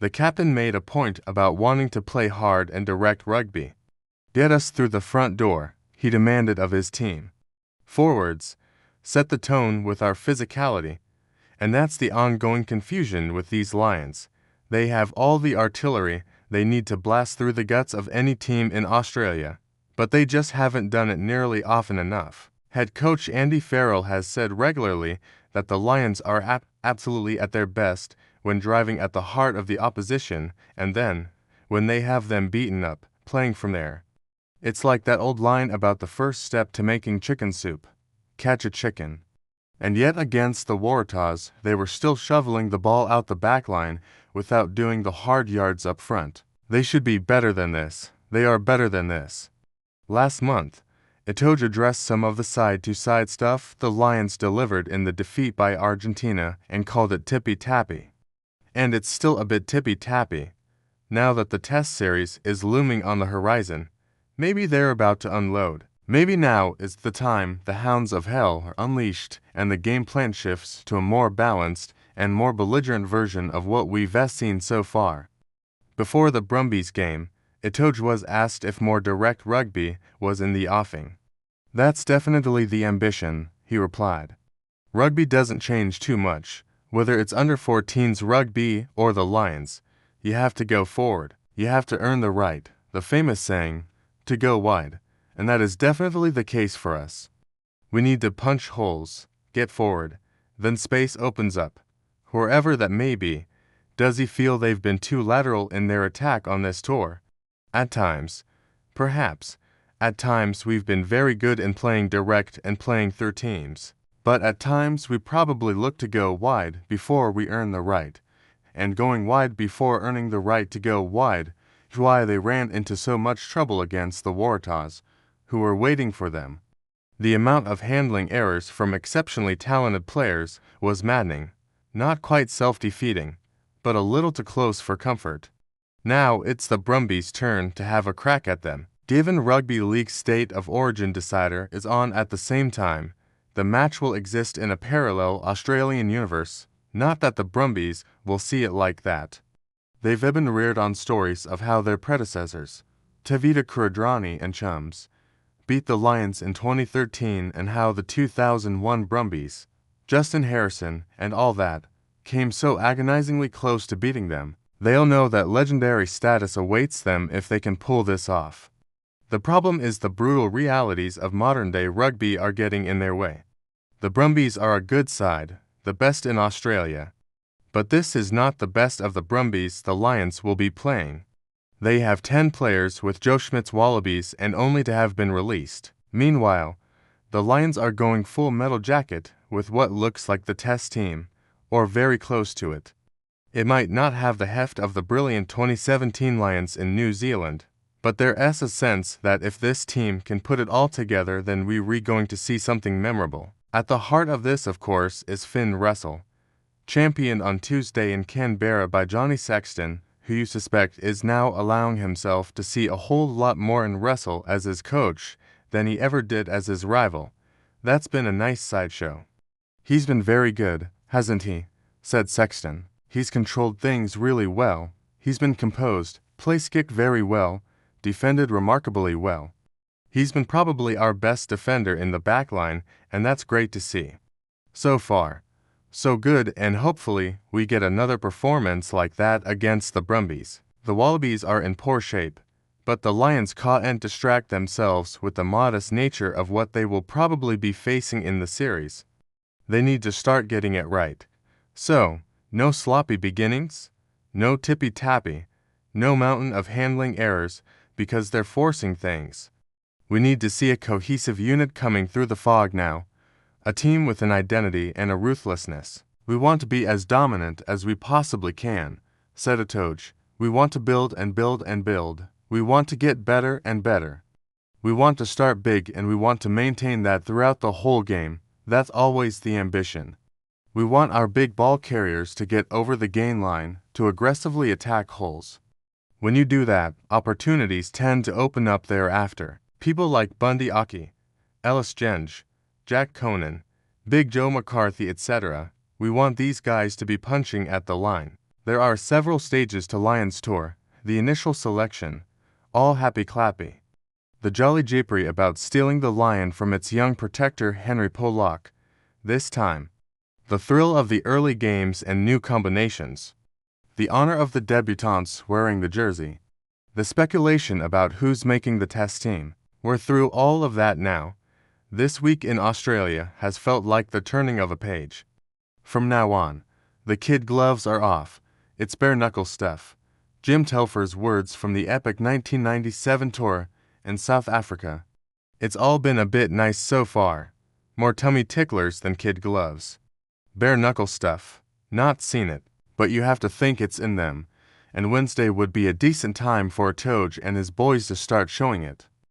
The captain made a point about wanting to play hard and direct rugby. Get us through the front door, he demanded of his team. Forwards, set the tone with our physicality. And that's the ongoing confusion with these Lions. They have all the artillery they need to blast through the guts of any team in Australia, but they just haven't done it nearly often enough. Head coach Andy Farrell has said regularly that the Lions are absolutely at their best when driving at the heart of the opposition, and then, when they have them beaten up, playing from there. It's like that old line about the first step to making chicken soup: catch a chicken. And yet against the Waratahs, they were still shoveling the ball out the back line without doing the hard yards up front. They should be better than this. They are better than this. Last month, Itoje addressed some of the side-to-side stuff the Lions delivered in the defeat by Argentina and called it tippy-tappy. And it's still a bit tippy-tappy. Now that the Test series is looming on the horizon, maybe they're about to unload. Maybe now is the time the hounds of hell are unleashed and the game plan shifts to a more balanced and more belligerent version of what we've seen so far. Before the Brumbies game, Itoje was asked if more direct rugby was in the offing. That's definitely the ambition, he replied. Rugby doesn't change too much, whether it's under 14s rugby or the Lions. You have to go forward. You have to earn the right, the famous saying, to go wide. And that is definitely the case for us. We need to punch holes, get forward, then space opens up. Whoever that may be, does he feel they've been too lateral in their attack on this tour? At times, perhaps. At times we've been very good in playing direct and playing through teams. But at times we probably look to go wide before we earn the right. And going wide before earning the right to go wide is why they ran into so much trouble against the Waratahs, who were waiting for them. The amount of handling errors from exceptionally talented players was maddening, not quite self-defeating, but a little too close for comfort. Now it's the Brumbies' turn to have a crack at them. Given Rugby League's State of Origin decider is on at the same time, the match will exist in a parallel Australian universe. Not that the Brumbies will see it like that. They've been reared on stories of how their predecessors, Tevita Kuridrani and chums, beat the Lions in 2013 and how the 2001 Brumbies, Justin Harrison and all that, came so agonizingly close to beating them. They'll know that legendary status awaits them if they can pull this off. The problem is the brutal realities of modern-day rugby are getting in their way. The Brumbies are a good side, the best in Australia. But this is not the best of the Brumbies the Lions will be playing. They have 10 players with Joe Schmidt's Wallabies and only to have been released. Meanwhile, the Lions are going full metal jacket with what looks like the Test team, or very close to it. It might not have the heft of the brilliant 2017 Lions in New Zealand, but there's a sense that if this team can put it all together, then we're going to see something memorable. At the heart of this, of course, is Finn Russell, championed on Tuesday in Canberra by Johnny Sexton, who you suspect is now allowing himself to see a whole lot more in Russell as his coach than he ever did as his rival. That's been a nice sideshow. He's been very good, hasn't he? Said Sexton. He's controlled things really well. He's been composed, place-kicked very well, defended remarkably well. He's been probably our best defender in the back line, and that's great to see. So far, so good, and hopefully we get another performance like that against the Brumbies. The Wallabies are in poor shape, but the Lions can't distract themselves with the modest nature of what they will probably be facing in the series. They need to start getting it right. So, no sloppy beginnings, no tippy-tappy, no mountain of handling errors because they're forcing things. We need to see a cohesive unit coming through the fog now, a team with an identity and a ruthlessness. We want to be as dominant as we possibly can, said Itoje. We want to build and build and build. We want to get better and better. We want to start big and we want to maintain that throughout the whole game. That's always the ambition. We want our big ball carriers to get over the gain line, to aggressively attack holes. When you do that, opportunities tend to open up thereafter. People like Bundy Aki, Ellis Genge, Jack Conan, Big Joe McCarthy, etc. We want these guys to be punching at the line. There are several stages to Lion's tour. The initial selection, all happy-clappy. The jolly jappery about stealing the lion from its young protector Henry Pollock. This time, the thrill of the early games and new combinations. The honor of the debutants wearing the jersey. The speculation about who's making the test team. We're through all of that now. This week in Australia has felt like the turning of a page. From now on, the kid gloves are off. It's bare-knuckle stuff. Jim Telfer's words from the epic 1997 tour in South Africa. It's all been a bit nice so far. More tummy ticklers than kid gloves. Bare-knuckle stuff. Not seen it, but you have to think it's in them, and Wednesday would be a decent time for Itoje and his boys to start showing it.